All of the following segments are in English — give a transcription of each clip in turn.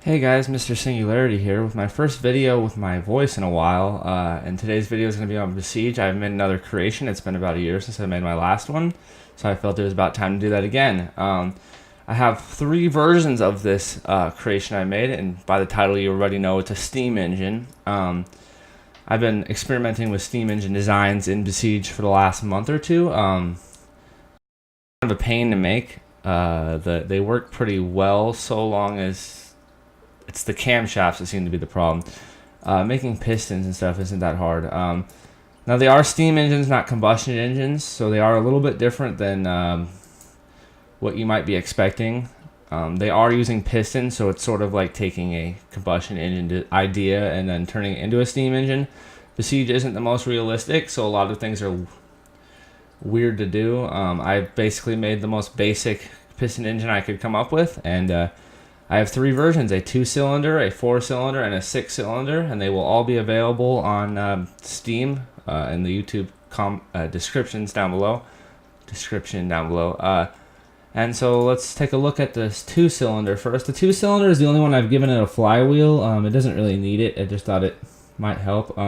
Hey guys, Mr. Singularity here with my first video with my voice in a while, and today's video is going to be on Besiege. I've made another creation. It's been about a year since I made my last one, so I felt it was about time to do that again. I have three versions of this creation I made, and by the title you already know it's a Steam engine. I've been experimenting with Steam engine designs in Besiege for the last month or two. Kind of a pain to make. They work pretty well so long as it's the camshafts that seem to be the problem. Making pistons and stuff isn't that hard. Now they are steam engines, not combustion engines, so they are a little bit different than what you might be expecting. They are using pistons, so it's sort of like taking a combustion engine idea and then turning it into a steam engine. Besiege isn't the most realistic, so a lot of things are weird to do. I basically made the most basic piston engine I could come up with, and I have three versions: a 2-cylinder, a 4-cylinder, and a 6-cylinder, and they will all be available on Steam in the YouTube description down below. And so let's take a look at this 2-cylinder first. The 2-cylinder is the only one I've given it a flywheel. It doesn't really need it. I just thought it might help.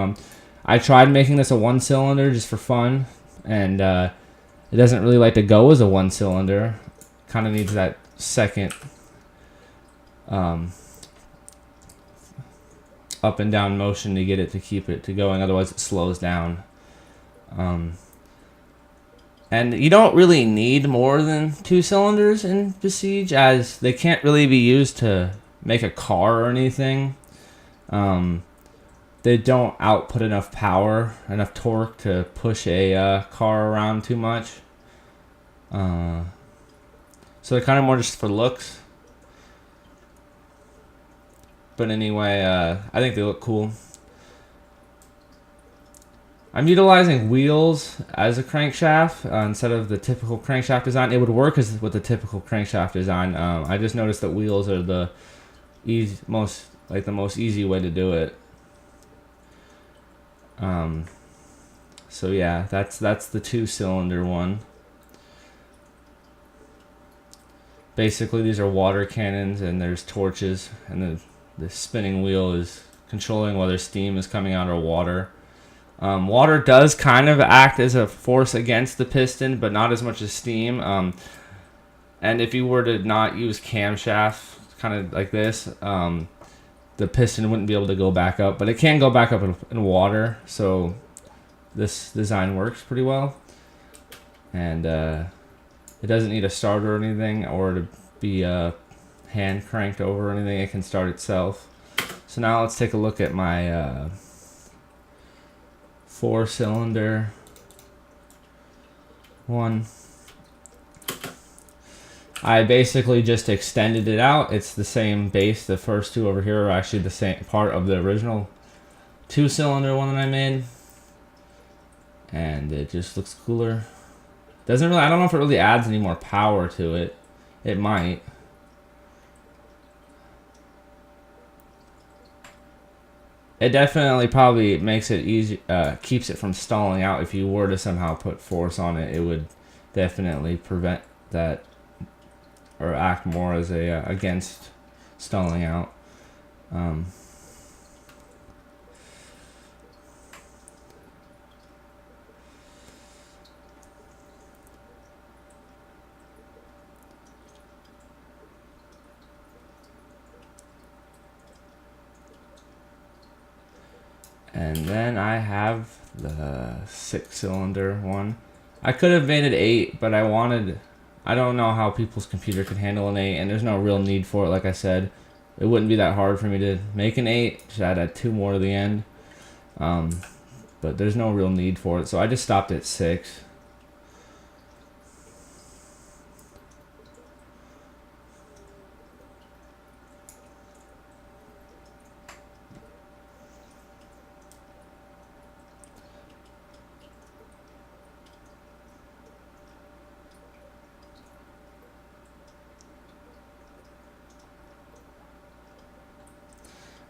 I tried making this a 1-cylinder just for fun, and it doesn't really like to go as a 1-cylinder. Kind of needs that second up and down motion to get it to keep it to going, otherwise it slows down. And you don't really need more than 2 cylinders in Besiege, as they can't really be used to make a car or anything. They don't output enough power, enough torque to push a car around too much. So they're kind of more just for looks. But anyway, I think they look cool. I'm utilizing wheels as a crankshaft instead of the typical crankshaft design. It would work as with the typical crankshaft design. I just noticed that wheels are the most easy way to do it. So yeah, that's the 2-cylinder one. Basically, these are water cannons, and there's torches, and the spinning wheel is controlling whether steam is coming out or water. Water does kind of act as a force against the piston, but not as much as steam. And if you were to not use camshaft, kind of like this, the piston wouldn't be able to go back up. But it can go back up in water, so this design works pretty well. And it doesn't need a starter or anything, or to be hand cranked over or anything. It can start itself. So now let's take a look at my 4-cylinder one. I basically just extended it out. It's the same base. The first two over here are actually the same part of the original 2-cylinder one that I made, and it just looks cooler. Doesn't really, I don't know if it really adds any more power to it. It might. It definitely probably makes it easy, keeps it from stalling out. If you were to somehow put force on it, it would definitely prevent that, or act more as a against stalling out. And then I have the 6-cylinder one. I could have made it 8, but I don't know how people's computer could handle an 8, and there's no real need for it. Like I said, it wouldn't be that hard for me to make an 8. Just add 2 more to the end. But there's no real need for it, so I just stopped at 6.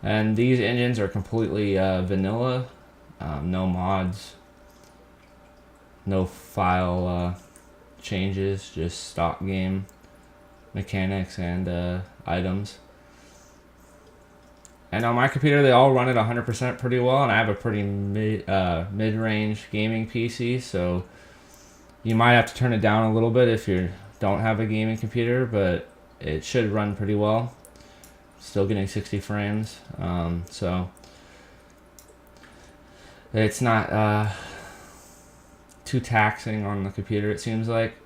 And these engines are completely vanilla, no mods, no file changes, just stock game mechanics and items. And on my computer, they all run at 100% pretty well, and I have a pretty mid-range gaming PC, so you might have to turn it down a little bit if you don't have a gaming computer, but it should run pretty well. Still getting 60 frames, so it's not too taxing on the computer, it seems like.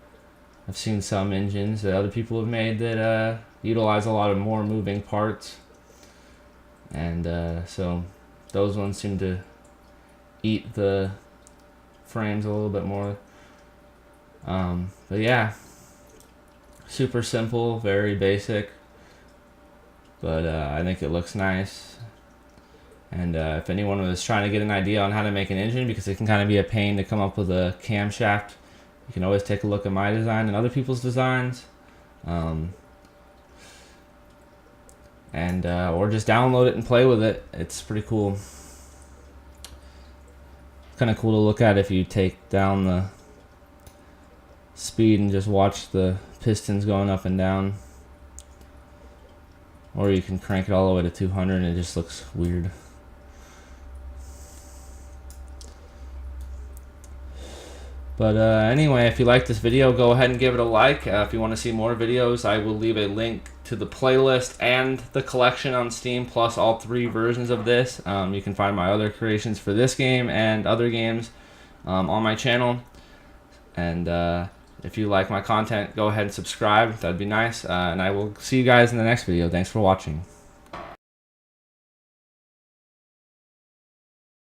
I've seen some engines that other people have made that utilize a lot of more moving parts, and so those ones seem to eat the frames a little bit more. But yeah, super simple, very basic, but I think it looks nice. And if anyone was trying to get an idea on how to make an engine, because it can kind of be a pain to come up with a camshaft, you can always take a look at my design and other people's designs, or just download it and play with it. It's pretty cool. Kind of cool to look at if you take down the speed and just watch the pistons going up and down, or you can crank it all the way to 200 and it just looks weird. But anyway, if you like this video, go ahead and give it a like. If you want to see more videos, I will leave a link to the playlist and the collection on Steam, plus all 3 versions of this. You can find my other creations for this game and other games on my channel. And if you like my content, go ahead and subscribe. That'd be nice. And I will see you guys in the next video. Thanks for watching.